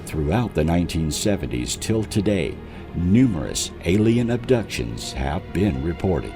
Throughout the 1970s till today, numerous alien abductions have been reported.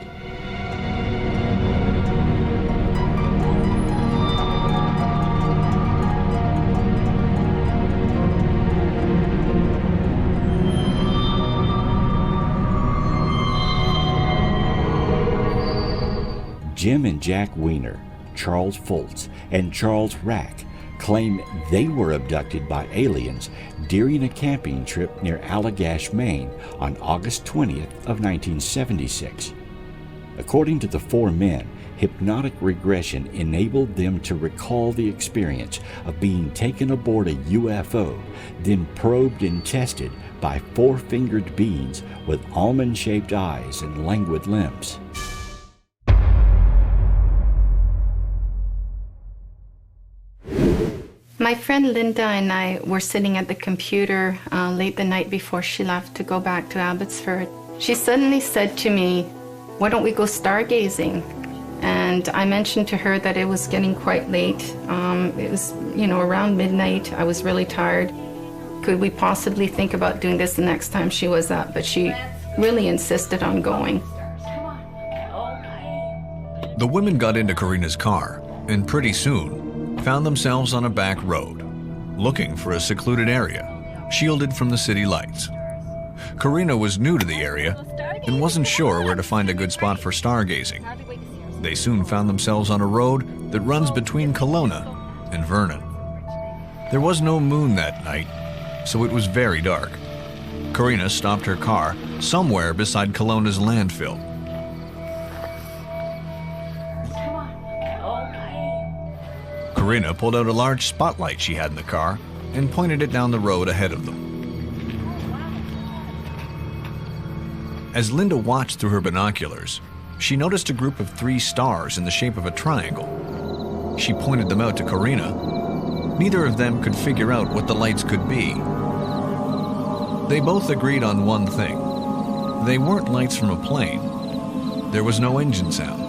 Jim and Jack Weiner, Charles Fultz, and Charles Rack claim they were abducted by aliens during a camping trip near Allagash, Maine on August 20th of 1976. According to the four men, hypnotic regression enabled them to recall the experience of being taken aboard a UFO, then probed and tested by four-fingered beings with almond-shaped eyes and languid limbs. My friend Linda and I were sitting at the computer late the night before she left to go back to Abbotsford. She suddenly said to me, "Why don't we go stargazing?" And I mentioned to her that it was getting quite late. It was, around midnight. I was really tired. Could we possibly think about doing this the next time she was up? But she really insisted on going. The women got into Karina's car and pretty soon found themselves on a back road, looking for a secluded area, shielded from the city lights. Karina was new to the area and wasn't sure where to find a good spot for stargazing. They soon found themselves on a road that runs between Kelowna and Vernon. There was no moon that night, so it was very dark. Karina stopped her car somewhere beside Kelowna's landfill. Karina pulled out a large spotlight she had in the car and pointed it down the road ahead of them. As Linda watched through her binoculars, she noticed a group of 3 stars in the shape of a triangle. She pointed them out to Karina. Neither of them could figure out what the lights could be. They both agreed on one thing. They weren't lights from a plane. There was no engine sound.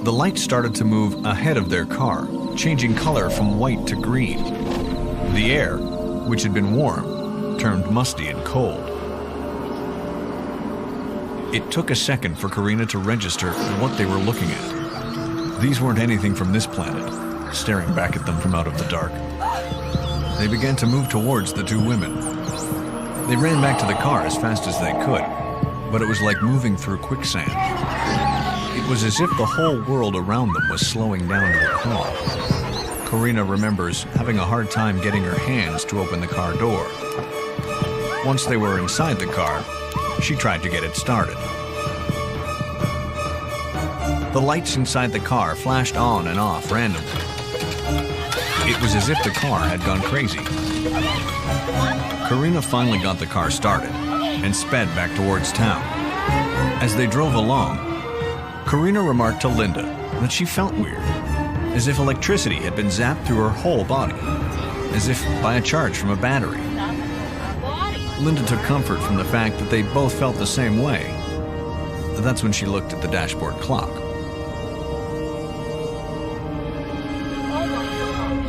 The lights started to move ahead of their car, changing color from white to green. The air, which had been warm, turned musty and cold. It took a second for Karina to register what they were looking at. These weren't anything from this planet, staring back at them from out of the dark. They began to move towards the 2 women. They ran back to the car as fast as they could, but it was like moving through quicksand. It was as if the whole world around them was slowing down to a crawl. Karina remembers having a hard time getting her hands to open the car door. Once they were inside the car, she tried to get it started. The lights inside the car flashed on and off randomly. It was as if the car had gone crazy. Karina finally got the car started and sped back towards town. As they drove along, Karina remarked to Linda that she felt weird, as if electricity had been zapped through her whole body, as if by a charge from a battery. Linda took comfort from the fact that they both felt the same way. That's when she looked at the dashboard clock.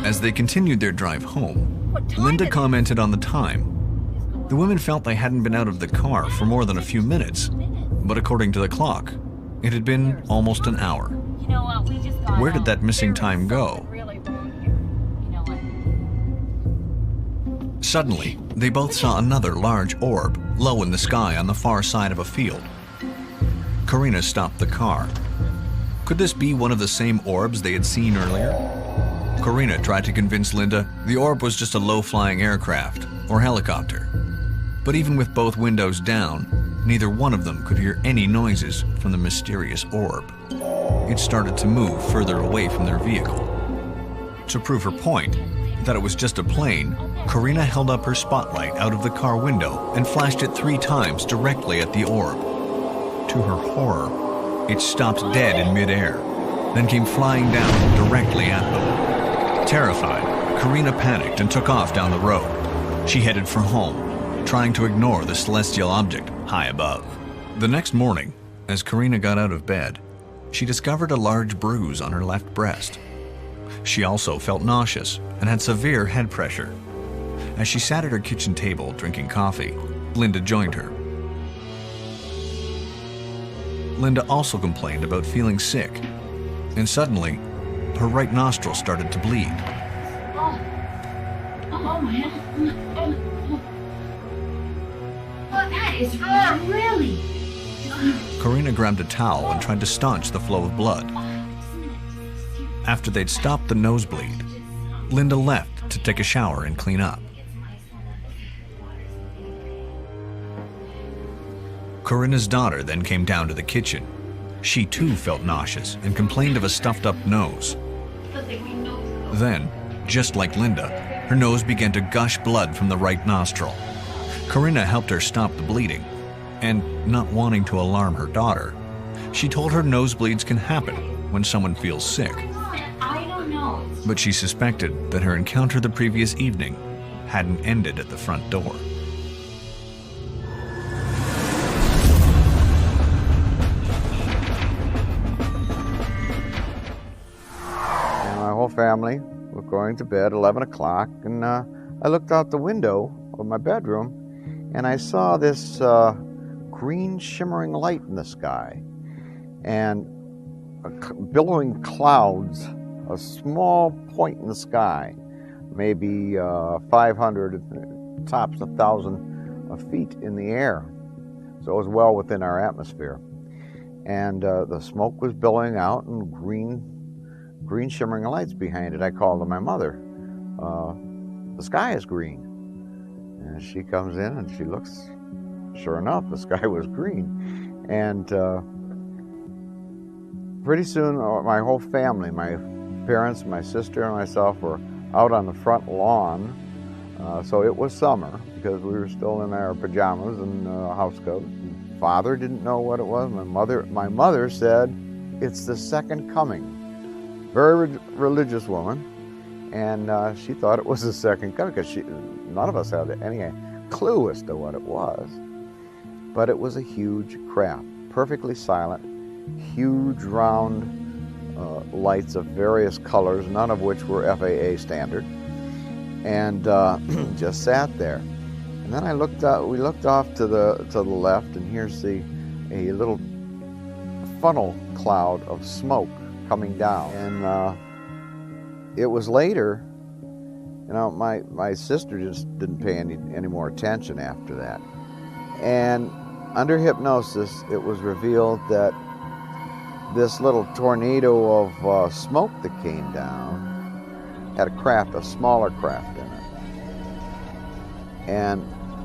As they continued their drive home, Linda commented on the time. The women felt they hadn't been out of the car for more than a few minutes, but according to the clock, it had been almost an hour. Where did that missing time go? Suddenly, they both saw another large orb low in the sky on the far side of a field. Karina stopped the car. Could this be one of the same orbs they had seen earlier? Karina tried to convince Linda the orb was just a low-flying aircraft or helicopter. But even with both windows down, neither one of them could hear any noises from the mysterious orb. It started to move further away from their vehicle. To prove her point, that it was just a plane, Karina held up her spotlight out of the car window and flashed it 3 times directly at the orb. To her horror, it stopped dead in midair, then came flying down directly at them. Terrified, Karina panicked and took off down the road. She headed for home, trying to ignore the celestial object high above. The next morning, as Karina got out of bed, she discovered a large bruise on her left breast. She also felt nauseous and had severe head pressure. As she sat at her kitchen table drinking coffee, Linda joined her. Linda also complained about feeling sick, and suddenly, her right nostril started to bleed. Oh my head. Oh, that is really. Karina grabbed a towel and tried to staunch the flow of blood. After they'd stopped the nosebleed, Linda left to take a shower and clean up. Karina's daughter then came down to the kitchen. She too felt nauseous and complained of a stuffed up nose. Then, just like Linda, her nose began to gush blood from the right nostril. Karina helped her stop the bleeding, and not wanting to alarm her daughter, she told her nosebleeds can happen when someone feels sick. I don't know. But she suspected that her encounter the previous evening hadn't ended at the front door. My whole family were going to bed 11 o'clock, and I looked out the window of my bedroom and I saw this green shimmering light in the sky and billowing clouds, a small point in the sky, maybe 500, tops 1,000 feet in the air. So it was well within our atmosphere. And the smoke was billowing out and green shimmering lights behind it. I called to my mother. The sky is green. And she comes in and she looks, sure enough, the sky was green. And pretty soon my whole family, my parents, my sister, and myself were out on the front lawn. So it was summer because we were still in our pajamas and house coats. Father didn't know what it was. My mother said, "It's the second coming." Very religious woman, and she thought it was the second coming because none of us had any clue as to what it was. But it was a huge craft, perfectly silent, huge round lights of various colors, none of which were FAA standard, and just sat there. And then we looked off to the left, and here's a little funnel cloud of smoke coming down. And it was later, my sister just didn't pay any more attention after that. And under hypnosis, it was revealed that this little tornado of smoke that came down had a smaller craft in it. And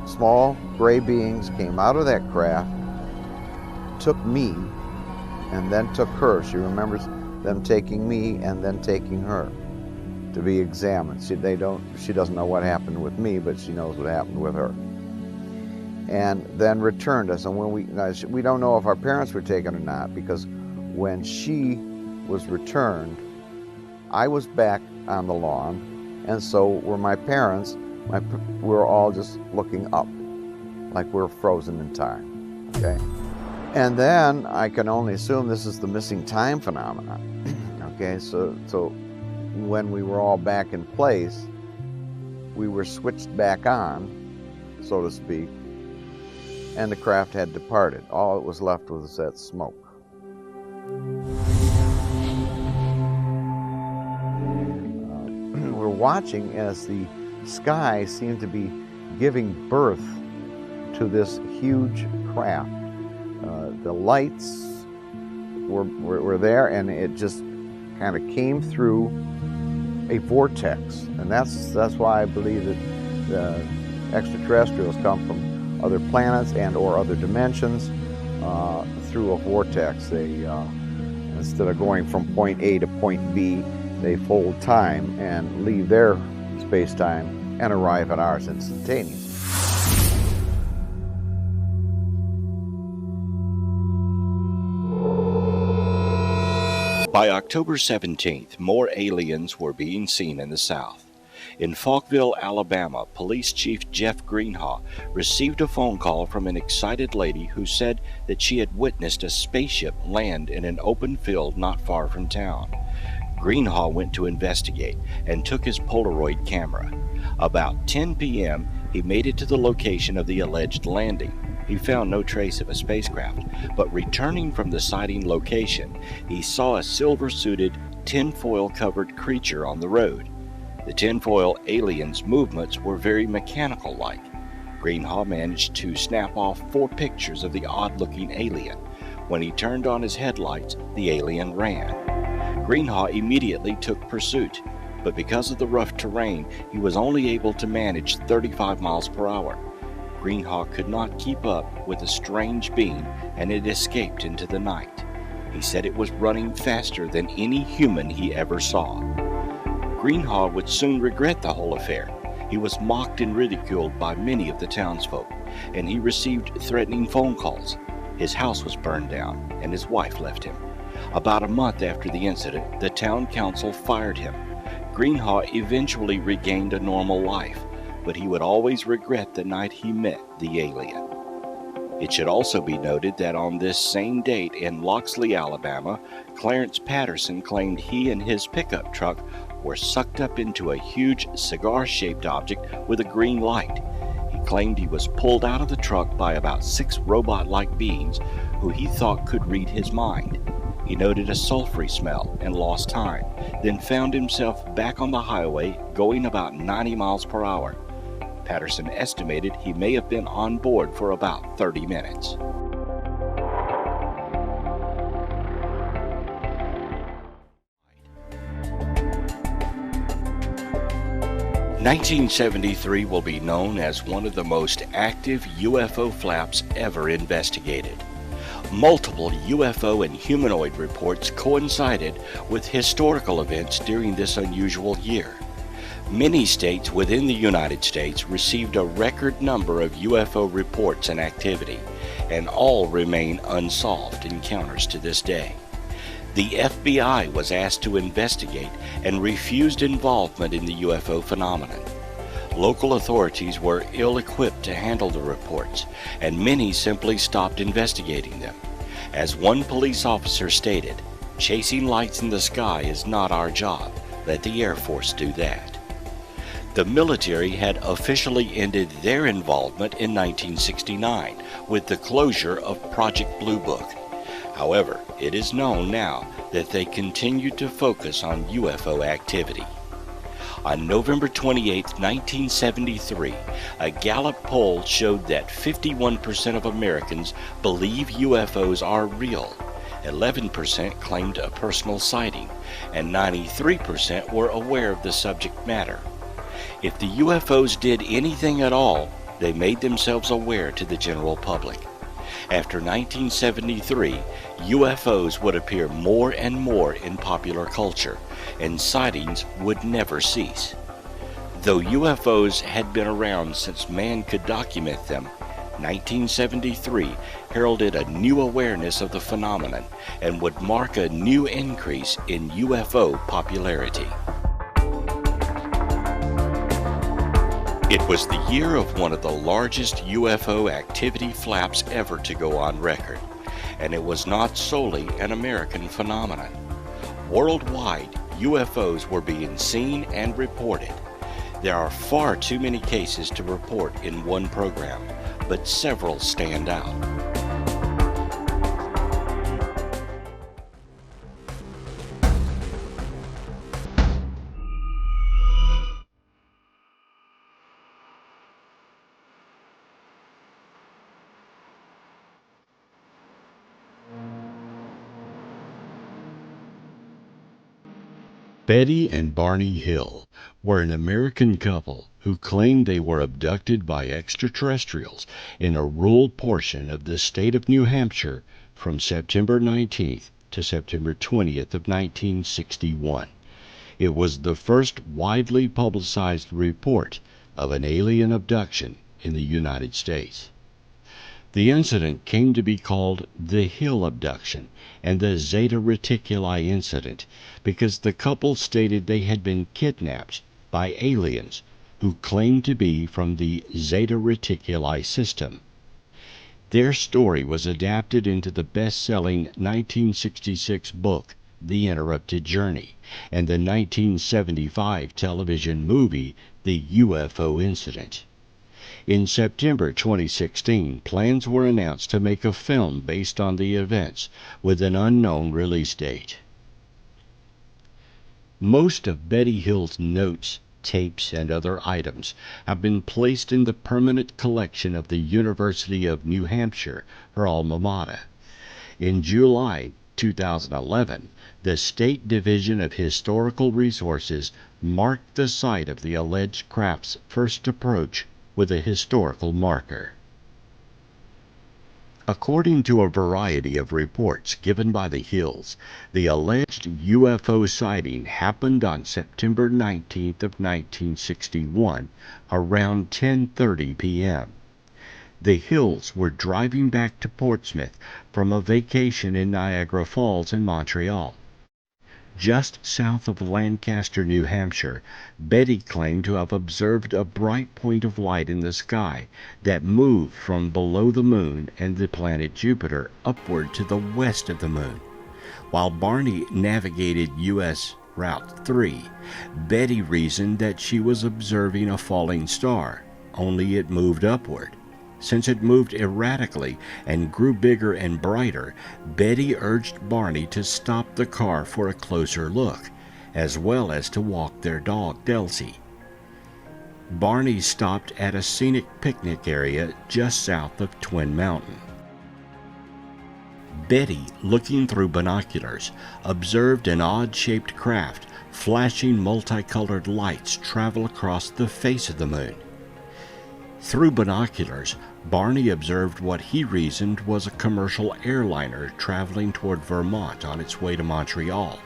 small gray beings came out of that craft, took me, and then took her. She remembers them taking me and then taking her to be examined. She doesn't know what happened with me, but she knows what happened with her. And then returned us. And when we don't know if our parents were taken or not, because when she was returned, I was back on the lawn, and so were my parents. We were all just looking up, like we were frozen in time. Okay. And then I can only assume this is the missing time phenomenon. Okay, so when we were all back in place, we were switched back on, so to speak, and the craft had departed. All that was left was that smoke. We're watching as the sky seemed to be giving birth to this huge craft. The lights were there, and it just kind of came through a vortex, and that's why I believe that the extraterrestrials come from other planets and or other dimensions through a vortex. They instead of going from point A to point B, they fold time and leave their space-time and arrive at ours instantaneously. By October 17th, more aliens were being seen in the South. In Falkville, Alabama, Police Chief Jeff Greenhaw received a phone call from an excited lady who said that she had witnessed a spaceship land in an open field not far from town. Greenhaw went to investigate and took his Polaroid camera. About 10 p.m., he made it to the location of the alleged landing. He found no trace of a spacecraft, but returning from the sighting location, he saw a silver-suited, tinfoil-covered creature on the road. The tinfoil alien's movements were very mechanical-like. Greenhaw managed to snap off 4 pictures of the odd-looking alien. When he turned on his headlights, the alien ran. Greenhaw immediately took pursuit, but because of the rough terrain, he was only able to manage 35 miles per hour. Greenhaw could not keep up with the strange being, and it escaped into the night. He said it was running faster than any human he ever saw. Greenhaw would soon regret the whole affair. He was mocked and ridiculed by many of the townsfolk, and he received threatening phone calls. His house was burned down, and his wife left him. About a month after the incident, the town council fired him. Greenhaw eventually regained a normal life, but he would always regret the night he met the alien. It should also be noted that on this same date in Loxley, Alabama, Clarence Patterson claimed he and his pickup truck were sucked up into a huge cigar-shaped object with a green light. He claimed he was pulled out of the truck by about 6 robot-like beings who he thought could read his mind. He noted a sulfury smell and lost time, then found himself back on the highway going about 90 miles per hour. Patterson estimated he may have been on board for about 30 minutes. (1973) will be known as one of the most active UFO flaps ever investigated. Multiple UFO and humanoid reports coincided with historical events during this unusual year. Many states within the United States received a record number of UFO reports and activity, and all remain unsolved encounters to this day. The FBI was asked to investigate and refused involvement in the UFO phenomenon. Local authorities were ill-equipped to handle the reports, and many simply stopped investigating them. As one police officer stated, "Chasing lights in the sky is not our job. Let the Air Force do that." The military had officially ended their involvement in 1969 with the closure of Project Blue Book. However, it is known now that they continued to focus on UFO activity. On November 28, 1973, a Gallup poll showed that 51% of Americans believe UFOs are real, 11% claimed a personal sighting, and 93% were aware of the subject matter. If the UFOs did anything at all, they made themselves aware to the general public. After 1973, UFOs would appear more and more in popular culture, and sightings would never cease. Though UFOs had been around since man could document them, 1973 heralded a new awareness of the phenomenon and would mark a new increase in UFO popularity. It was the year of one of the largest UFO activity flaps ever to go on record, and it was not solely an American phenomenon. Worldwide, UFOs were being seen and reported. There are far too many cases to report in one program, but several stand out. Betty and Barney Hill were an American couple who claimed they were abducted by extraterrestrials in a rural portion of the state of New Hampshire from September 19th to September 20th of 1961. It was the first widely publicized report of an alien abduction in the United States. The incident came to be called the Hill Abduction and the Zeta Reticuli Incident because the couple stated they had been kidnapped by aliens who claimed to be from the Zeta Reticuli system. Their story was adapted into the best-selling 1966 book, The Interrupted Journey, and the 1975 television movie The UFO Incident. In September 2016, plans were announced to make a film based on the events, with an unknown release date. Most of Betty Hill's notes, tapes, and other items have been placed in the permanent collection of the University of New Hampshire, her alma mater. In July 2011, the State Division of Historical Resources marked the site of the alleged craft's first approach with a historical marker. According to a variety of reports given by the Hills, the alleged UFO sighting happened on September 19th of 1961 around 10:30 p.m. The Hills were driving back to Portsmouth from a vacation in Niagara Falls in Montreal. Just south of Lancaster, New Hampshire, Betty claimed to have observed a bright point of light in the sky that moved from below the moon and the planet Jupiter upward to the west of the moon. While Barney navigated U.S. Route 3, Betty reasoned that she was observing a falling star, only it moved upward. Since it moved erratically and grew bigger and brighter, Betty urged Barney to stop the car for a closer look, as well as to walk their dog, Delcy. Barney stopped at a scenic picnic area just south of Twin Mountain. Betty, looking through binoculars, observed an odd-shaped craft flashing multicolored lights travel across the face of the moon. Through binoculars, Barney observed what he reasoned was a commercial airliner traveling toward Vermont on its way to Montreal.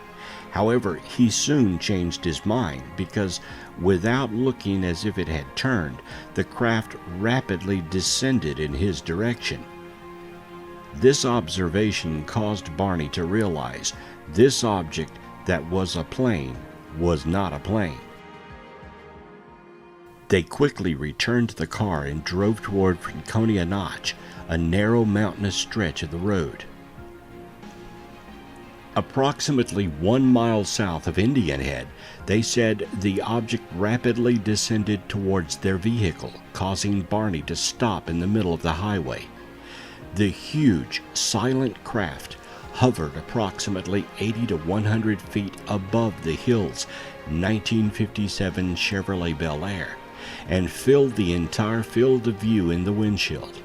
However, he soon changed his mind because, without looking as if it had turned, the craft rapidly descended in his direction. This observation caused Barney to realize this object that was a plane was not a plane. They quickly returned to the car and drove toward Franconia Notch, a narrow mountainous stretch of the road. Approximately 1 mile south of Indian Head, they said the object rapidly descended towards their vehicle, causing Barney to stop in the middle of the highway. The huge, silent craft hovered approximately 80 to 100 feet above the Hills' 1957 Chevrolet Bel Air, and filled the entire field of view in the windshield.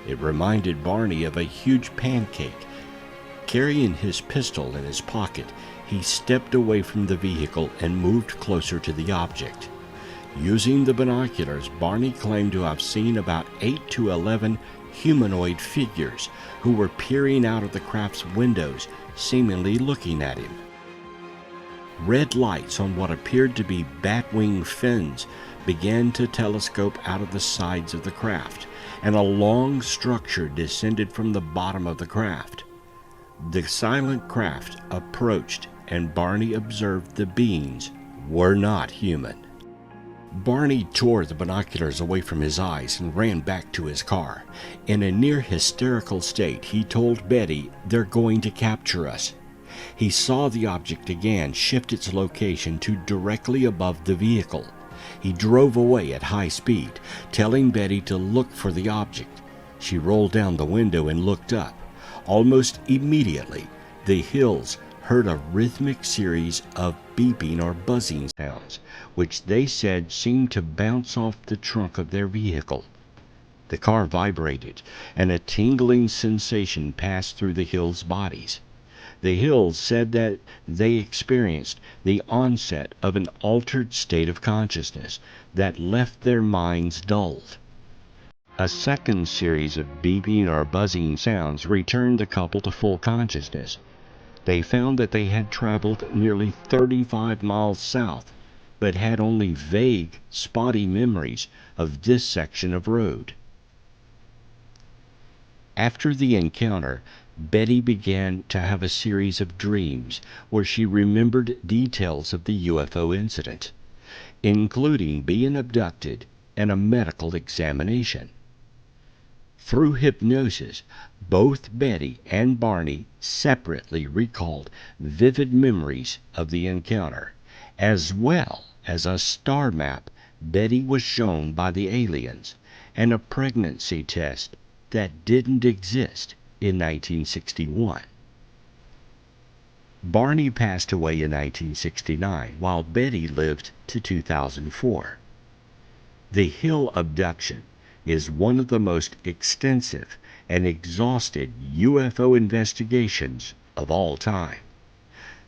It reminded Barney of a huge pancake. Carrying his pistol in his pocket, he stepped away from the vehicle and moved closer to the object. Using the binoculars, Barney claimed to have seen about 8 to 11 humanoid figures who were peering out of the craft's windows, seemingly looking at him. Red lights on what appeared to be bat-wing fins began to telescope out of the sides of the craft, and a long structure descended from the bottom of the craft. The silent craft approached, and Barney observed the beings were not human. Barney tore the binoculars away from his eyes and ran back to his car. In a near hysterical state, he told Betty, "They're going to capture us." He saw the object again shift its location to directly above the vehicle. He drove away at high speed, telling Betty to look for the object. She rolled down the window and looked up. Almost immediately, the Hills heard a rhythmic series of beeping or buzzing sounds, which they said seemed to bounce off the trunk of their vehicle. The car vibrated, and a tingling sensation passed through the Hills' bodies. The Hills said that they experienced the onset of an altered state of consciousness that left their minds dulled. A second series of beeping or buzzing sounds returned the couple to full consciousness. They found that they had traveled nearly 35 miles south, but had only vague, spotty memories of this section of road. After the encounter, Betty began to have a series of dreams where she remembered details of the UFO incident, including being abducted and a medical examination. Through hypnosis, both Betty and Barney separately recalled vivid memories of the encounter, as well as a star map Betty was shown by the aliens, and a pregnancy test that didn't exist in 1961. Barney passed away in 1969, while Betty lived to 2004. The Hill abduction is one of the most extensive and exhaustive UFO investigations of all time.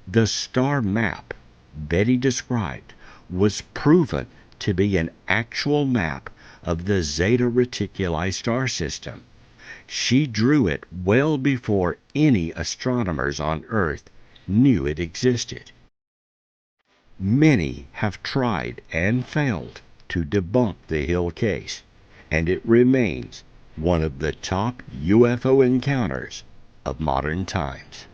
The star map Betty described was proven to be an actual map of the Zeta Reticuli star system. She drew it well before any astronomers on Earth knew it existed. Many have tried and failed to debunk the Hill case, and it remains one of the top UFO encounters of modern times.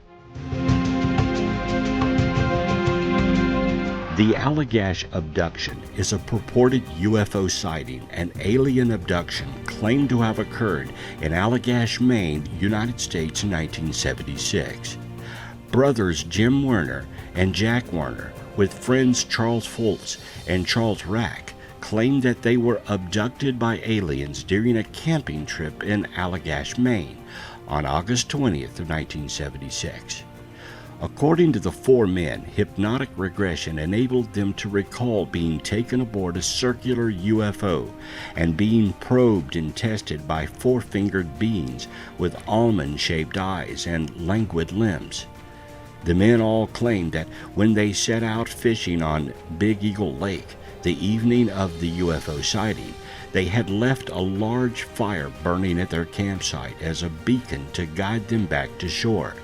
The Allagash abduction is a purported UFO sighting and alien abduction claimed to have occurred in Allagash, Maine, United States in 1976. Brothers Jim Werner and Jack Werner, with friends Charles Fultz and Charles Rack, claimed that they were abducted by aliens during a camping trip in Allagash, Maine, on August 20th of 1976. According to the four men, hypnotic regression enabled them to recall being taken aboard a circular UFO and being probed and tested by four-fingered beings with almond-shaped eyes and languid limbs. The men all claimed that when they set out fishing on Big Eagle Lake the evening of the UFO sighting, they had left a large fire burning at their campsite as a beacon to guide them back to shore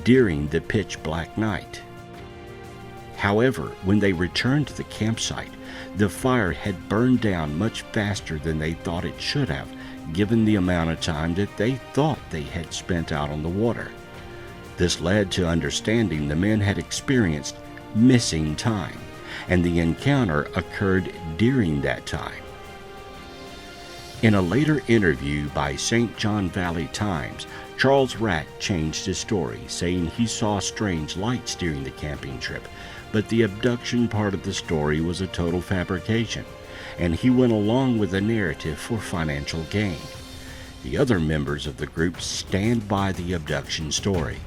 during the pitch-black night. However, when they returned to the campsite, the fire had burned down much faster than they thought it should have, given the amount of time that they thought they had spent out on the water. This led to understanding the men had experienced missing time, and the encounter occurred during that time. In a later interview by St. John Valley Times, Charles Rack changed his story, saying he saw strange lights during the camping trip, but the abduction part of the story was a total fabrication, and he went along with the narrative for financial gain. The other members of the group stand by the abduction story.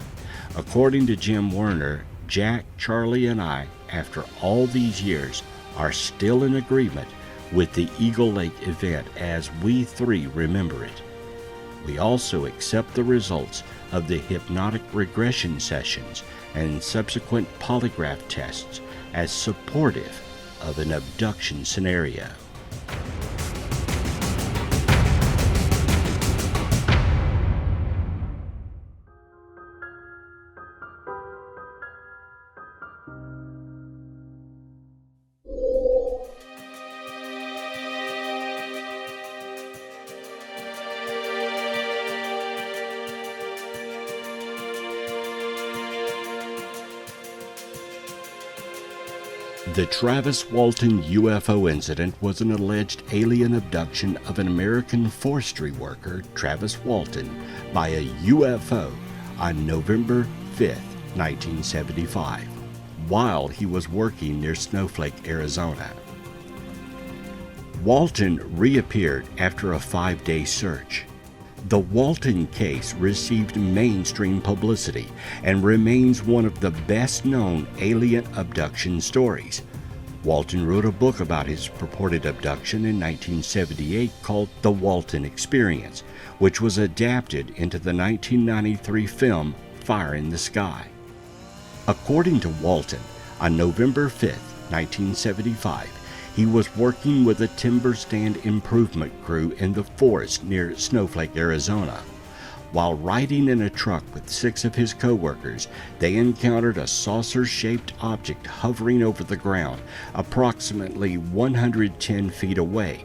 According to Jim Werner, Jack, Charlie, and I, after all these years, are still in agreement with the Eagle Lake event as we three remember it. We also accept the results of the hypnotic regression sessions and subsequent polygraph tests as supportive of an abduction scenario. The Travis Walton UFO incident was an alleged alien abduction of an American forestry worker, Travis Walton, by a UFO on November 5, 1975, while he was working near Snowflake, Arizona. Walton reappeared after a 5-day search. The Walton case received mainstream publicity and remains one of the best-known alien abduction stories. Walton wrote a book about his purported abduction in 1978 called The Walton Experience, which was adapted into the 1993 film Fire in the Sky. According to Walton, on November 5, 1975, he was working with a timber stand improvement crew in the forest near Snowflake, Arizona. While riding in a truck with 6 of his co-workers, they encountered a saucer-shaped object hovering over the ground approximately 110 feet away,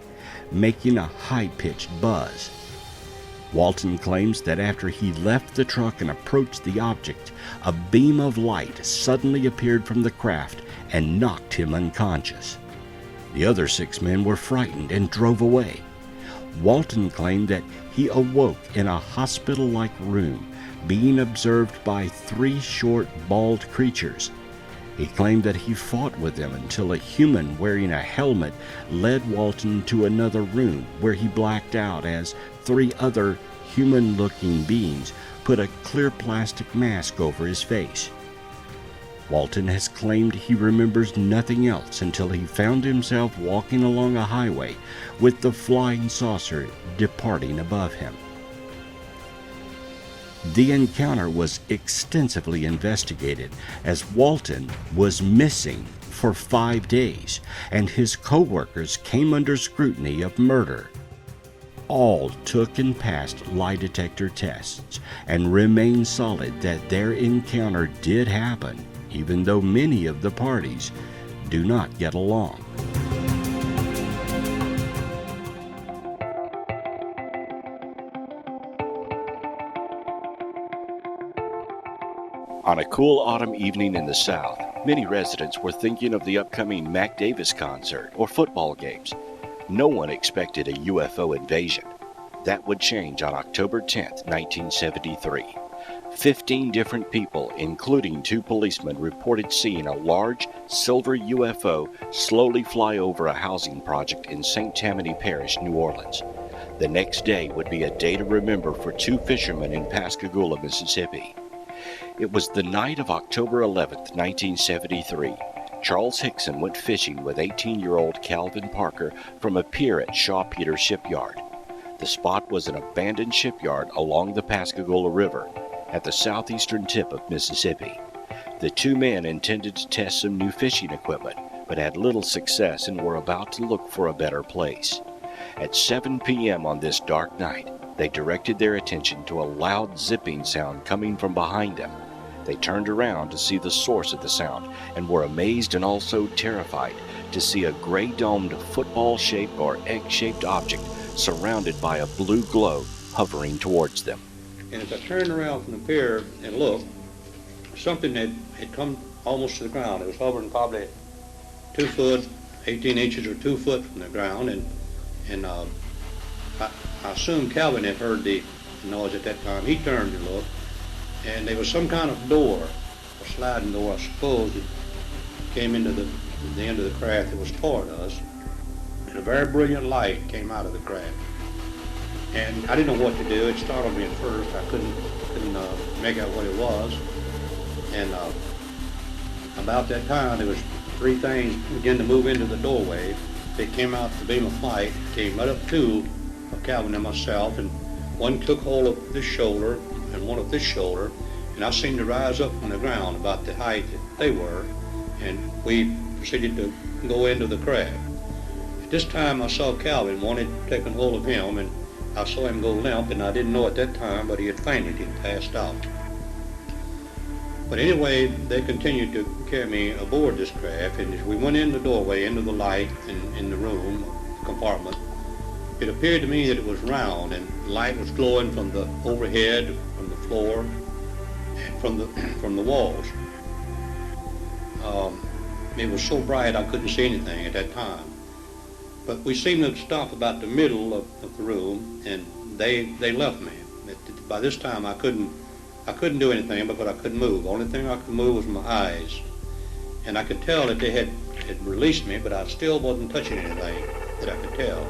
making a high-pitched buzz. Walton claims that after he left the truck and approached the object, a beam of light suddenly appeared from the craft and knocked him unconscious. The other 6 men were frightened and drove away. Walton claimed that he awoke in a hospital-like room, being observed by 3 short, bald creatures. He claimed that he fought with them until a human wearing a helmet led Walton to another room where he blacked out as 3 other human-looking beings put a clear plastic mask over his face. Walton has claimed he remembers nothing else until he found himself walking along a highway with the flying saucer departing above him. The encounter was extensively investigated as Walton was missing for 5 days and his co-workers came under scrutiny of murder. All took and passed lie detector tests and remained solid that their encounter did happen, even though many of the parties do not get along. On a cool autumn evening in the South, many residents were thinking of the upcoming Mac Davis concert or football games. No one expected a UFO invasion. That would change on October 10, 1973. 15 different people, including 2 policemen, reported seeing a large silver UFO slowly fly over a housing project in St. Tammany Parish, New Orleans. The next day would be a day to remember for 2 fishermen in Pascagoula, Mississippi. It was the night of October 11, 1973. Charles Hickson went fishing with 18-year-old Calvin Parker from a pier at Shaw Peters Shipyard. The spot was an abandoned shipyard along the Pascagoula River at the southeastern tip of Mississippi. The 2 men intended to test some new fishing equipment, but had little success and were about to look for a better place. At 7 p.m. on this dark night, they directed their attention to a loud zipping sound coming from behind them. They turned around to see the source of the sound and were amazed and also terrified to see a gray-domed football-shaped or egg-shaped object surrounded by a blue glow hovering towards them. And as I turned around from the pier and looked, something that had come almost to the ground. It was hovering probably 2 foot, 18 inches or 2 foot from the ground, and I assume Calvin had heard the noise at that time. He turned to look, and there was some kind of door, a sliding door, I suppose, that came into the end of the craft that was toward us, and a very brilliant light came out of the craft. And I didn't know what to do. It startled me at first. I couldn't make out what it was. And about that time, there was 3 things began to move into the doorway. They came out the beam of light, came right up to Calvin and myself, and one took hold of this shoulder and one of this shoulder, and I seemed to rise up from the ground about the height that they were, and we proceeded to go into the craft. At this time, I saw Calvin wanted taken hold of him, and I saw him go limp, and I didn't know at that time, but he had fainted, he had passed out. But anyway, they continued to carry me aboard this craft, and as we went in the doorway, into the light in the room, compartment, it appeared to me that it was round, and light was glowing from the overhead, from the floor, and from the walls. It was so bright I couldn't see anything at that time. But we seemed to stop about the middle of the room, and they left me. By this time I couldn't do anything because I couldn't move. The only thing I could move was my eyes. And I could tell that they had released me, but I still wasn't touching anything that I could tell.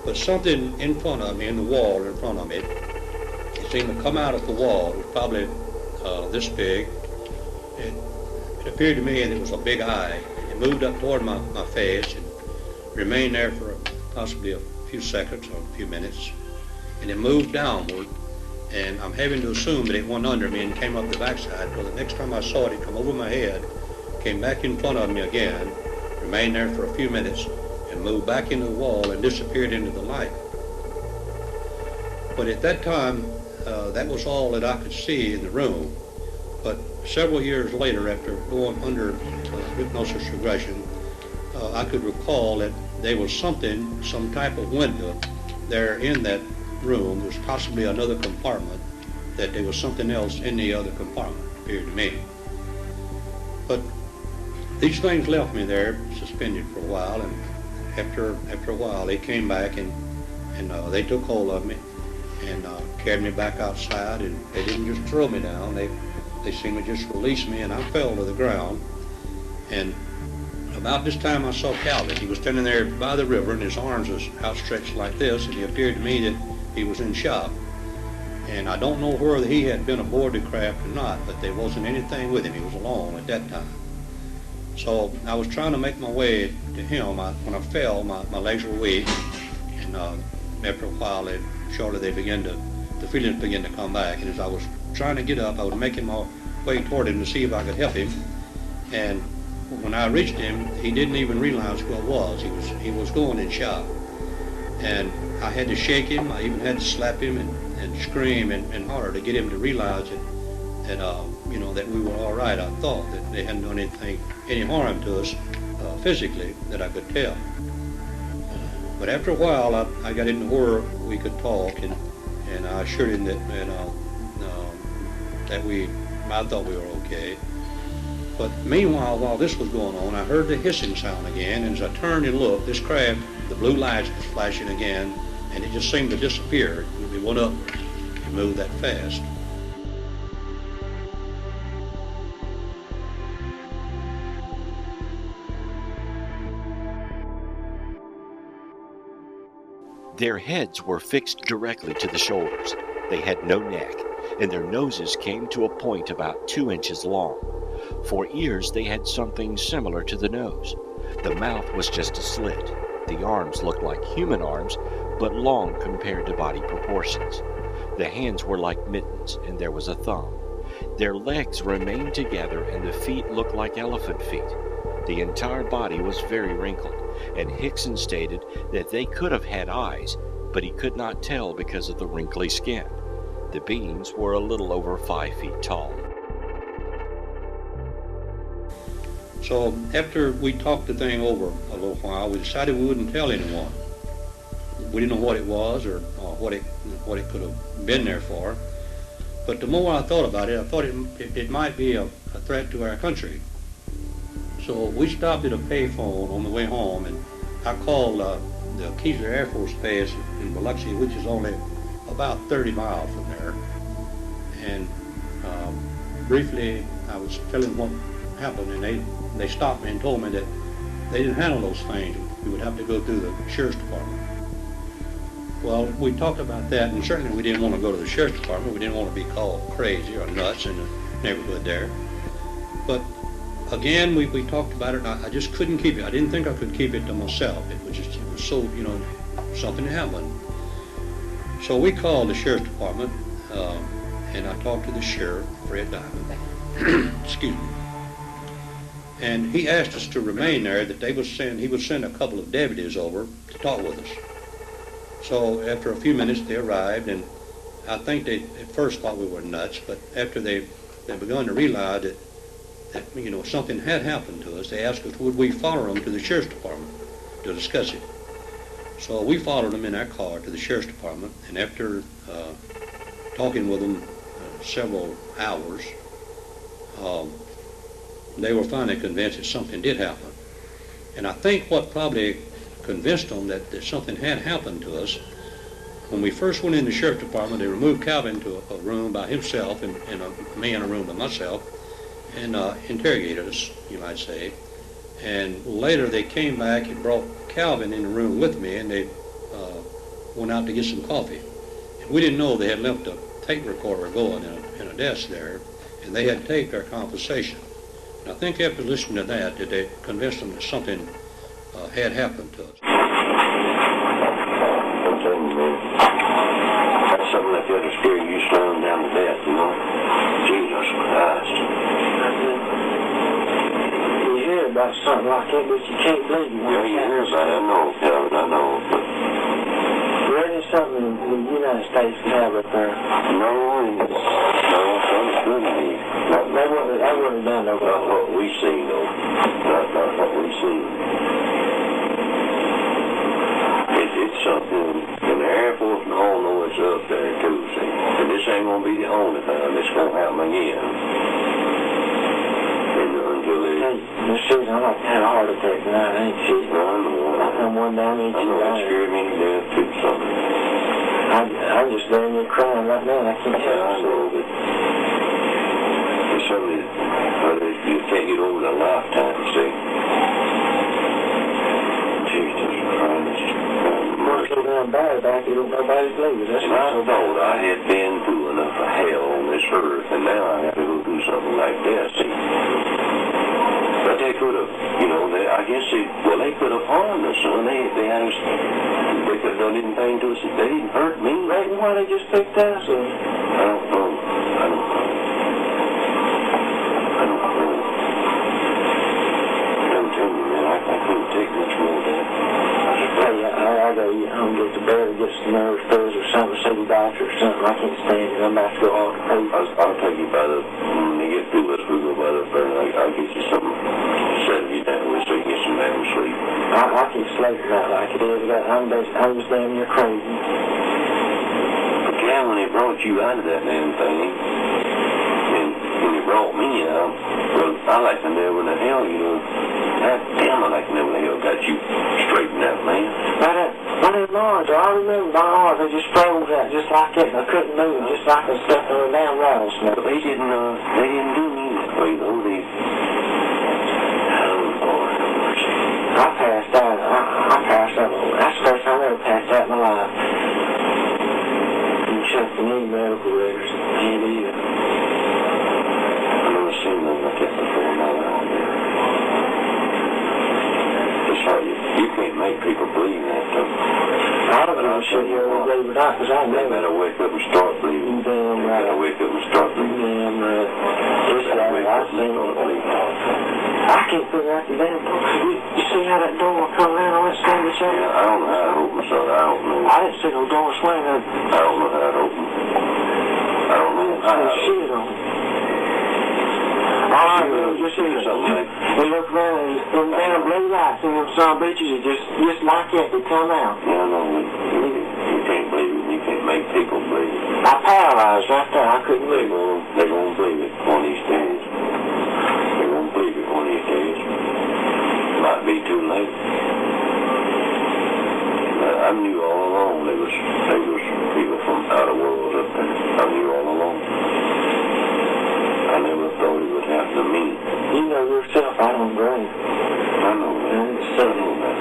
But something in front of me, in the wall in front of me, it seemed to come out of the wall. It was probably this big. It appeared to me that it was a big eye. It moved up toward my face and remained there for possibly a few seconds or a few minutes. And it moved downward. And I'm having to assume that it went under me and came up the backside, because the next time I saw it, it come over my head, came back in front of me again, remained there for a few minutes, and moved back into the wall and disappeared into the light. But at that time, that was all that I could see in the room. But several years later, after going under hypnosis regression, I could recall that there was something, some type of window there in that room. There was possibly another compartment, that there was something else in the other compartment, appeared to me. But these things left me there suspended for a while, and after a while they came back, and And they took hold of me and carried me back outside, and they didn't just throw me down. They seemed to just release me, and I fell to the ground. And about this time I saw Calvin. He was standing there by the river, and his arms was outstretched like this, and he appeared to me that he was in shock. And I don't know whether he had been aboard the craft or not, but there wasn't anything with him. He was alone at that time. So I was trying to make my way to him. When I fell, my legs were weak, and after a while, shortly the feelings began to come back. And as I was trying to get up, I was making my way toward him to see if I could help him. And when I reached him, he didn't even realize who I was. He was going in shock. And I had to shake him. I even had to slap him and scream and holler to get him to realize that we were all right. I thought that they hadn't done any harm to us physically that I could tell. But after a while, I got into where we could talk, and I assured him that I thought we were okay. But meanwhile, while this was going on, I heard the hissing sound again, and as I turned and looked, this craft, the blue lights was flashing again, and it just seemed to disappear. It went up and moved that fast. Their heads were fixed directly to the shoulders. They had no neck, and their noses came to a point about 2 inches long. For ears, they had something similar to the nose. The mouth was just a slit. The arms looked like human arms, but long compared to body proportions. The hands were like mittens, and there was a thumb. Their legs remained together, and the feet looked like elephant feet. The entire body was very wrinkled, and Hickson stated that they could have had eyes, but he could not tell because of the wrinkly skin. The beings were a little over 5 feet tall. So after we talked the thing over a little while, we decided we wouldn't tell anyone. We didn't know what it was or what it could have been there for. But the more I thought about it, I thought it might be a threat to our country. So we stopped at a payphone on the way home, and I called the Keesler Air Force Base in Biloxi, which is only about 30 miles from there. And briefly, I was telling what happened, and they stopped me and told me that they didn't handle those things. We would have to go through the sheriff's department. Well, we talked about that, and certainly we didn't want to go to the sheriff's department. We didn't want to be called crazy or nuts in the neighborhood there. But again, we talked about it, and I just couldn't keep it. I didn't think I could keep it to myself. It was so, something happened. So we called the sheriff's department, and I talked to the sheriff, Fred Diamond. Excuse me. And he asked us to remain there, that he would send a couple of deputies over to talk with us. So after a few minutes, they arrived, and I think they at first thought we were nuts, but after they begun to realize that something had happened to us, they asked us would we follow them to the sheriff's department to discuss it. So we followed them in our car to the sheriff's department, and after talking with them several hours, they were finally convinced that something did happen. And I think what probably convinced them that something had happened to us, when we first went in the sheriff's department, they removed Calvin to a room by himself and me in a room by myself, and interrogated us, you might say. And later they came back and brought Calvin in the room with me, and they went out to get some coffee. And we didn't know they had left a tape recorder going in a desk there, and they had taped our conversation. And I think after listening to that they convinced them that something had happened to us. That's something that could scare you slowing down to death, Jesus Christ. You hear about something like that, but you can't believe it. Yeah, you hear about it. I know, Calvin, I know. But there is something the United States can have up there. No, it couldn't be. That wouldn't have done no good. Not what we see, though. Not what we see. It's something, and the Air Force and all know it's up there, too, see. And this ain't going to be the only time it's going to happen again. Shoot, I'm not had a heart attack tonight, ain't she? No, I know. I'm one down each. I know that scared me to death, too, something. I'm just laying there crying right now, and I can't tell. I know, but it's something that you can't get over in a lifetime, you see. Jesus Christ. Once you down bad back, you don't nobody's leaving. That's what I thought. I had been through enough of hell on this earth, and now I have to go do something like that, see. But they could have, you know, I guess they could have harmed us, son. They could have done anything to us. They didn't hurt me. Right? Why they just picked us? I don't know. Don't tell me, man. I couldn't take much more of that. I gotta get home, get to bed, and get some nerve pills or something, see the doctor or something. I can't stand it. I'm about to go all the paper. I'll take you by the, when you get through this, we'll go by the phone. I'll get you something to set you down with so you get some damn sleep. I keep sleeping out like it is. I'm just damn near crazy. But yeah, when they brought you out of that damn thing, and when they brought me out, well, I like to know when the hell, you know, God damn, I like to know when the hell got you straightened out, man. One of them arms, I remember my arms, they just froze out just like that, and I couldn't move, just like I was stuck in a damn rattlesnake. But they didn't do me that way, though. I passed out. I passed out. That's the first time I ever passed out in my life. You checked the new medical records. I ain't either. I've never seen nothing like that before in my life. It's hard. You can't make people believe that, though. I don't know if you ever believe it or not, because I never. They better wake up and start believing. Damn right. They better wake up and start believing. Damn right. It's like I've seen it. I can't figure out the damn door. You see how that door come around on that stand of chair? Yeah, I don't know how it opens, son. I don't know. I didn't see no door swing up. I don't know how it opens. I don't know how it opens. Shit on it. All I know is just see something like we look around and them damn blue lights and them some bitches are just like that, they come out. Yeah, no, you can't believe it. You can't make people believe it. I paralyzed right there. I couldn't believe it. They're going to believe it one of these days. They're going to believe it one of these days. Might be too late. I knew all along there was people from outer world up there. I knew all along. I never thought it would happen to me. You know yourself, I don't drink. I know, man. It's something, man.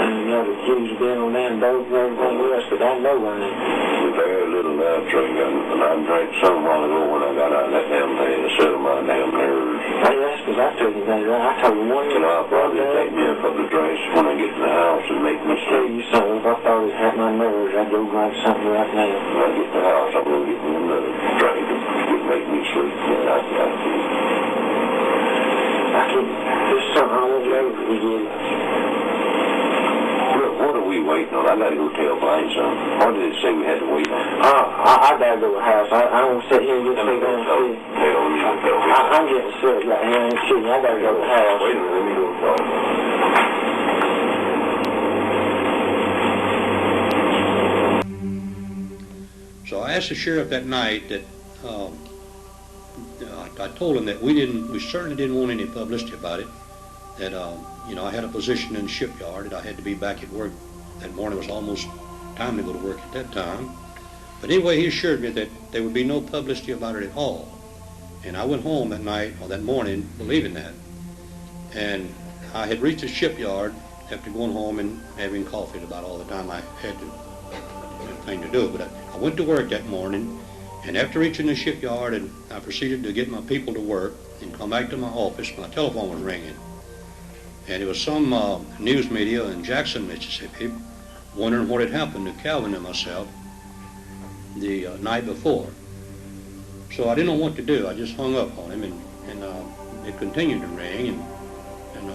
And you know the accused of being on that dope and everything else, but I know I ain't. Very little I drink, and I drank some while ago when I got out of that damn thing to settle my damn nerves. Hey, that's because I took you things right. I told you one thing. I'll probably take me a couple of drinks when I get to the house and make me sleep. You son, if I thought it had my nerves, I'd go drink something right now. When I get to the house, I'm going to get me another drink to make me sleep. Yeah, I can. There's something I won't be able to forget. Look, what are we waiting on? I got to go tell Blaine something. What did it say we had to wait on? I got to go to the house. I don't sit here and get sick on the street. I'm getting sick right here and shooting. I got to go to the house. Wait a minute, let me go talk. So I asked the sheriff that night that I told him that we certainly didn't want any publicity about it. That you know, I had a position in the shipyard, and I had to be back at work that morning. It was almost time to go to work at that time. But anyway, he assured me that there would be no publicity about it at all. And I went home that night or that morning believing that. And I had reached the shipyard after going home and having coffee about all the time I had thing to do. But I went to work that morning, and after reaching the shipyard, and I proceeded to get my people to work and come back to my office. My telephone was ringing, and it was some news media in Jackson, Mississippi, wondering what had happened to Calvin and myself the night before. So I didn't know what to do. I just hung up on him, and it continued to ring, and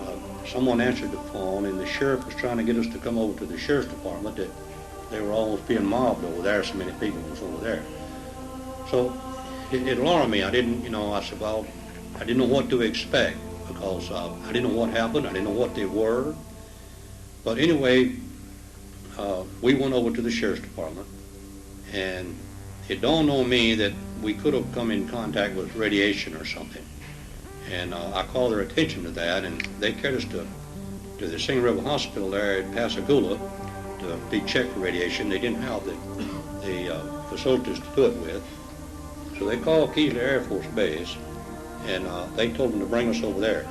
someone answered the phone, and the sheriff was trying to get us to come over to the sheriff's department. That they were almost being mobbed over there. So many people was over there. So it alarmed me. I didn't, I said, well, I didn't know what to expect because I didn't know what happened. I didn't know what they were. But anyway, we went over to the sheriff's department, and it dawned on me that we could have come in contact with radiation or something. And I called their attention to that, and they carried us to the Singing River Hospital there at Pascagoula to be checked for radiation. They didn't have the facilities to do it with. So they called Keesler Air Force Base, and they told them to bring us over there.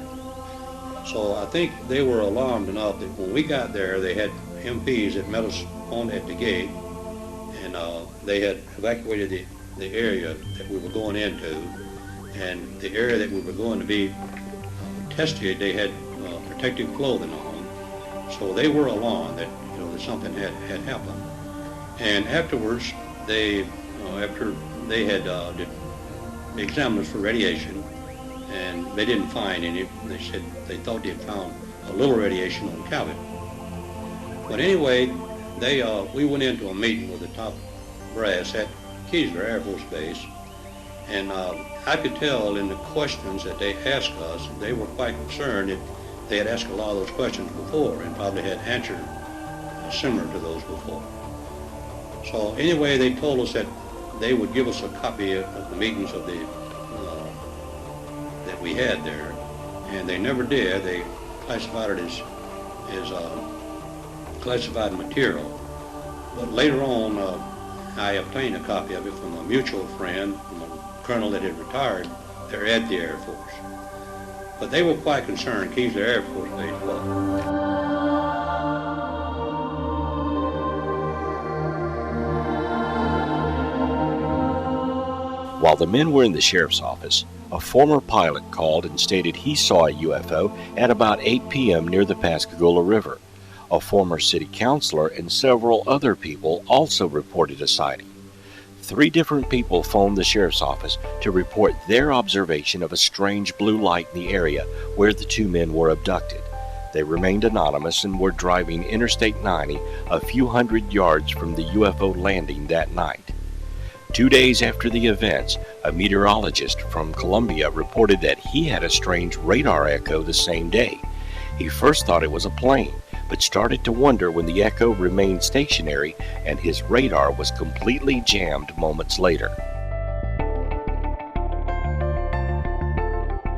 So I think they were alarmed enough that when we got there, they had MPs that met us at the gate, and they had evacuated the area that we were going into, and the area that we were going to be tested, they had protective clothing on. So they were alarmed that, that something had happened. And afterwards, after they had examined us for radiation, and they didn't find any. They said they thought they had found a little radiation on the cabin. But anyway, we went into a meeting with the top brass at Keesler Air Force Base, and I could tell in the questions that they asked us, they were quite concerned that they had asked a lot of those questions before and probably had answered similar to those before. So anyway, they told us that they would give us a copy of the meetings of the that we had there, and they never did. They classified it as classified material. But later on, I obtained a copy of it from a mutual friend, from a colonel that had retired there at the Air Force. But they were quite concerned, Keesler Air Force Base was. While the men were in the sheriff's office, a former pilot called and stated he saw a UFO at about 8 p.m. near the Pascagoula River. A former city councilor and several other people also reported a sighting. 3 different people phoned the sheriff's office to report their observation of a strange blue light in the area where the 2 men were abducted. They remained anonymous and were driving Interstate 90 a few hundred yards from the UFO landing that night. 2 days after the events, a meteorologist from Columbia reported that he had a strange radar echo the same day. He first thought it was a plane, but started to wonder when the echo remained stationary and his radar was completely jammed moments later.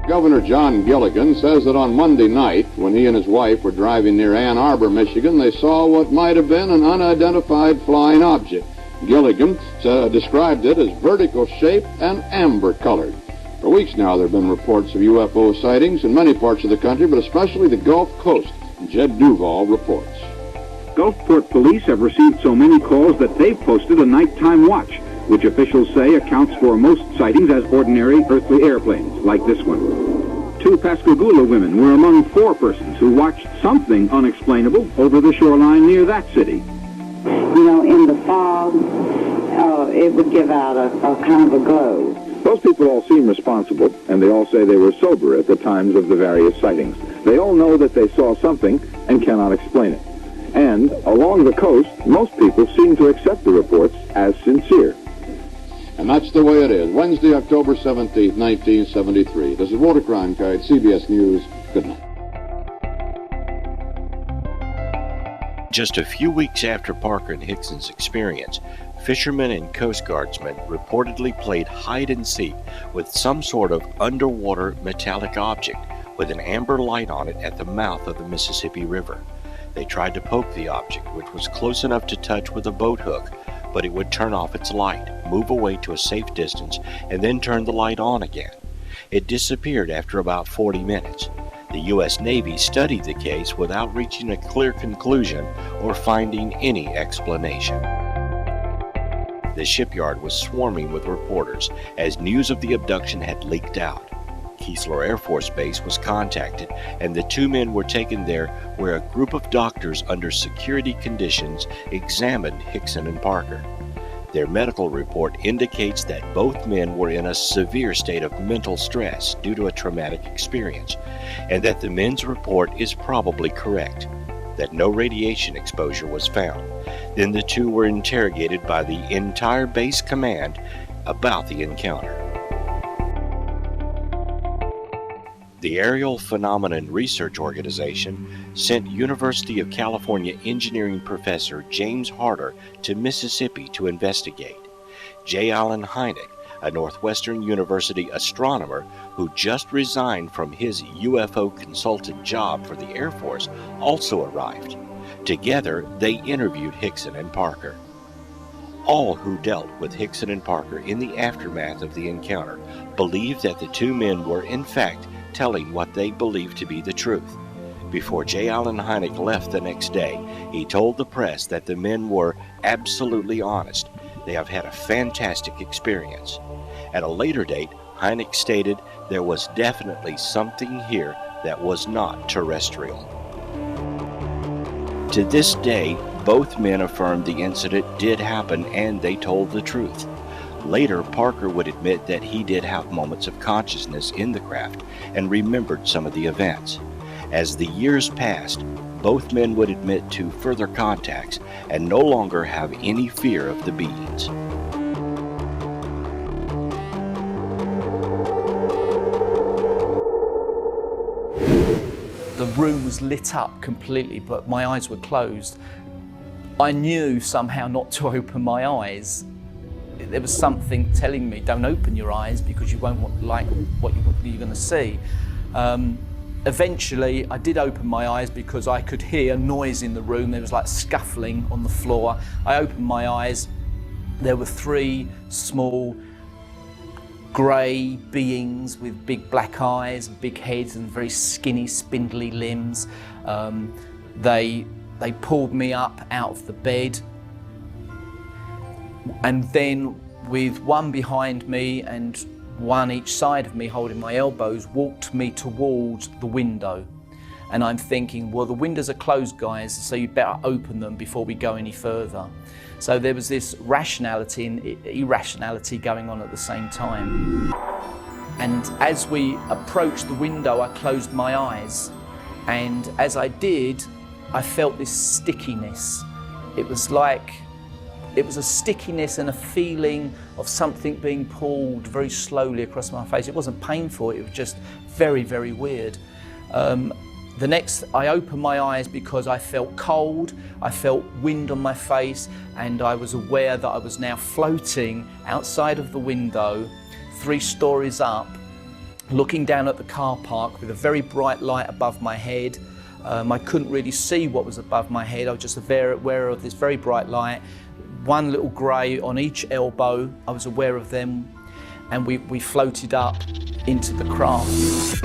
Governor John Gilligan says that on Monday night, when he and his wife were driving near Ann Arbor, Michigan, they saw what might have been an unidentified flying object. Gilligan described it as vertical-shaped and amber-colored. For weeks now, there have been reports of UFO sightings in many parts of the country, but especially the Gulf Coast. Jed Duval reports. Gulfport police have received so many calls that they've posted a nighttime watch, which officials say accounts for most sightings as ordinary earthly airplanes, like this one. 2 Pascagoula women were among 4 persons who watched something unexplainable over the shoreline near that city. In the fog, it would give out a kind of a glow. Those people all seem responsible, and they all say they were sober at the times of the various sightings. They all know that they saw something and cannot explain it. And along the coast, most people seem to accept the reports as sincere. And that's the way it is. Wednesday, October 17th, 1973. This is Walter Cronkite, CBS News. Good night. Just a few weeks after Parker and Hickson's experience, fishermen and Coast Guardsmen reportedly played hide-and-seek with some sort of underwater metallic object with an amber light on it at the mouth of the Mississippi River. They tried to poke the object, which was close enough to touch with a boat hook, but it would turn off its light, move away to a safe distance, and then turn the light on again. It disappeared after about 40 minutes. The U.S. Navy studied the case without reaching a clear conclusion or finding any explanation. The shipyard was swarming with reporters as news of the abduction had leaked out. Keesler Air Force Base was contacted, and the 2 men were taken there where a group of doctors under security conditions examined Hickson and Parker. Their medical report indicates that both men were in a severe state of mental stress due to a traumatic experience, and that the men's report is probably correct, that no radiation exposure was found. Then the 2 were interrogated by the entire base command about the encounter. The Aerial Phenomenon Research Organization sent University of California engineering professor James Harder to Mississippi to investigate. J. Allen Hynek, a Northwestern University astronomer who just resigned from his UFO consultant job for the Air Force, also arrived. Together, they interviewed Hickson and Parker. All who dealt with Hickson and Parker in the aftermath of the encounter believed that the two men were in fact telling what they believed to be the truth. Before J. Allen Hynek left the next day, he told the press that the men were absolutely honest. They have had a fantastic experience. At a later date, Hynek stated there was definitely something here that was not terrestrial. To this day, both men affirmed the incident did happen and they told the truth. Later, Parker would admit that he did have moments of consciousness in the craft and remembered some of the events. As the years passed, both men would admit to further contacts and no longer have any fear of the beings. The room was lit up completely, but my eyes were closed. I knew somehow not to open my eyes. There was something telling me, don't open your eyes because you won't like what you're going to see. Eventually, I did open my eyes because I could hear noise in the room. There was like scuffling on the floor. I opened my eyes. There were three small grey beings with big black eyes, big heads and very skinny, spindly limbs. They pulled me up out of the bed, and then with one behind me and one each side of me holding my elbows, walked me towards the window. And I'm thinking, well, the windows are closed, guys, so you better open them before we go any further. So there was this rationality and irrationality going on at the same time. And as we approached the window, I closed my eyes. And as I did, I felt this stickiness. It was a stickiness and a feeling of something being pulled very slowly across my face. It wasn't painful, it was just very, very weird. I opened my eyes because I felt cold, I felt wind on my face, and I was aware that I was now floating outside of the window, 3 stories up, looking down at the car park with a very bright light above my head. I couldn't really see what was above my head, I was just aware of this very bright light. One little grey on each elbow, I was aware of them, and we floated up into the craft.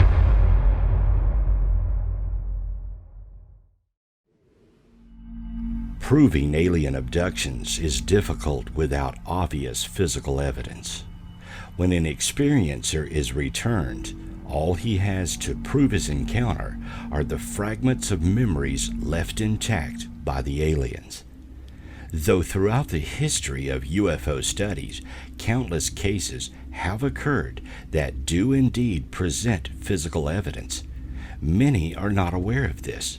Proving alien abductions is difficult without obvious physical evidence. When an experiencer is returned, all he has to prove his encounter are the fragments of memories left intact by the aliens. Though throughout the history of UFO studies, countless cases have occurred that do indeed present physical evidence, many are not aware of this,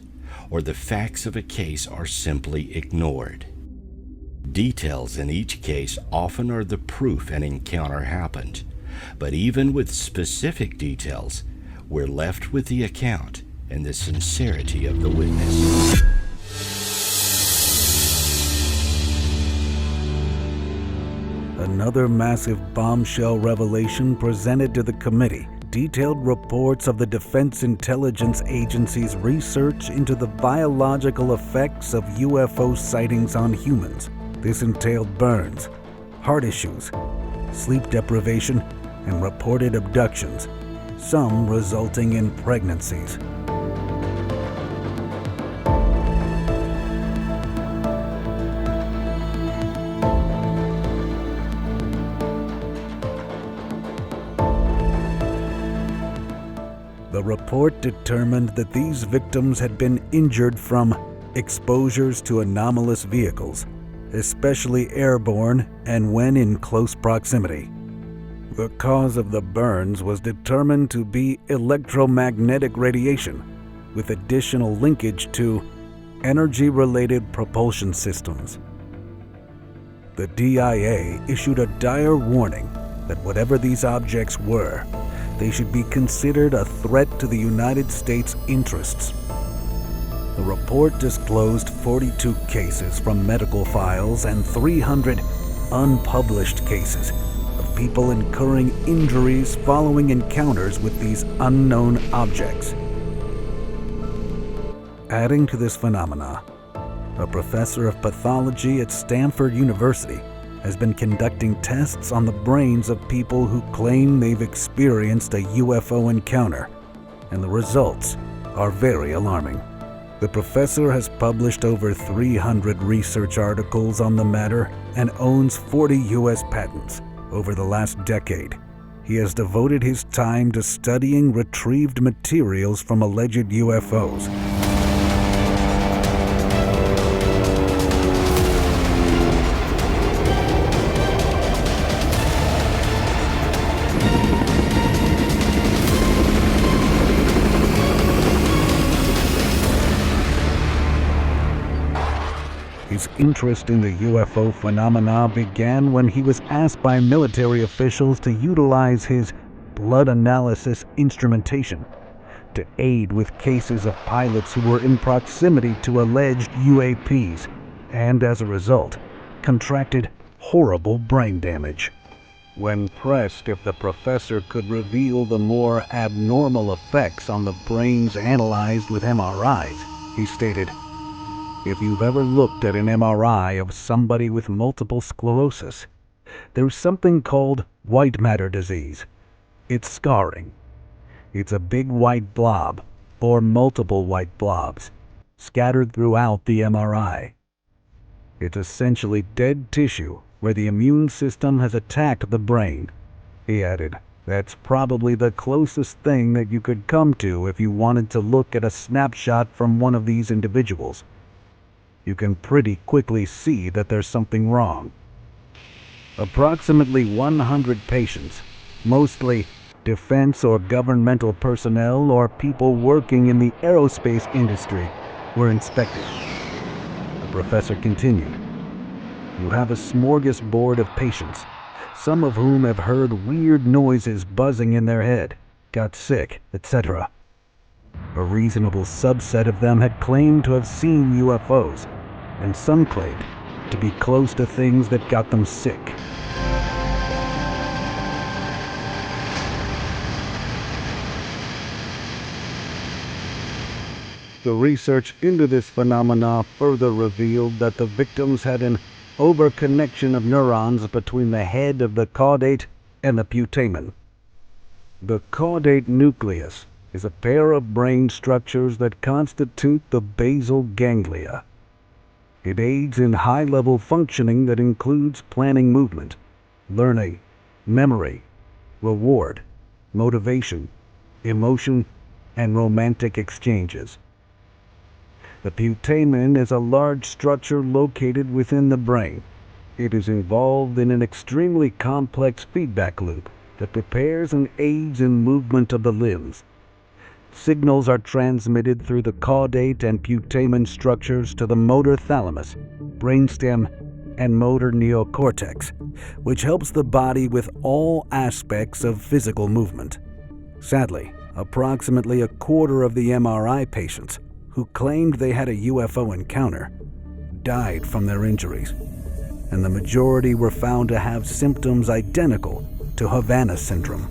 or the facts of a case are simply ignored. Details in each case often are the proof an encounter happened, but even with specific details, we're left with the account and the sincerity of the witness. Another massive bombshell revelation presented to the committee detailed reports of the Defense Intelligence Agency's research into the biological effects of UFO sightings on humans. This entailed burns, heart issues, sleep deprivation, and reported abductions, some resulting in pregnancies. The report determined that these victims had been injured from exposures to anomalous vehicles, especially airborne and when in close proximity. The cause of the burns was determined to be electromagnetic radiation, with additional linkage to energy-related propulsion systems. The DIA issued a dire warning that whatever these objects were, they should be considered a threat to the United States' interests. The report disclosed 42 cases from medical files and 300 unpublished cases of people incurring injuries following encounters with these unknown objects. Adding to this phenomena, a professor of pathology at Stanford University has been conducting tests on the brains of people who claim they've experienced a UFO encounter, and the results are very alarming. The professor has published over 300 research articles on the matter and owns 40 U.S. patents. Over the last decade, he has devoted his time to studying retrieved materials from alleged UFOs. His interest in the UFO phenomena began when he was asked by military officials to utilize his blood analysis instrumentation to aid with cases of pilots who were in proximity to alleged UAPs, and as a result, contracted horrible brain damage. When pressed if the professor could reveal the more abnormal effects on the brains analyzed with MRIs, he stated, "If you've ever looked at an MRI of somebody with multiple sclerosis, there's something called white matter disease. It's scarring. It's a big white blob, or multiple white blobs, scattered throughout the MRI. It's essentially dead tissue where the immune system has attacked the brain." He added, "That's probably the closest thing that you could come to if you wanted to look at a snapshot from one of these individuals. You can pretty quickly see that there's something wrong." Approximately 100 patients, mostly defense or governmental personnel or people working in the aerospace industry, were inspected. The professor continued, "You have a smorgasbord of patients, some of whom have heard weird noises buzzing in their head, got sick, etc. A reasonable subset of them had claimed to have seen UFOs, and some claimed to be close to things that got them sick. The research into this phenomena further revealed that the victims had an overconnection of neurons between the head of the caudate and the putamen. The caudate nucleus is a pair of brain structures that constitute the basal ganglia. It aids in high-level functioning that includes planning movement, learning, memory, reward, motivation, emotion, and romantic exchanges. The putamen is a large structure located within the brain. It is involved in an extremely complex feedback loop that prepares and aids in movement of the limbs. Signals are transmitted through the caudate and putamen structures to the motor thalamus, brainstem, and motor neocortex, which helps the body with all aspects of physical movement. Sadly, approximately a quarter of the MRI patients who claimed they had a UFO encounter died from their injuries, and the majority were found to have symptoms identical to Havana syndrome.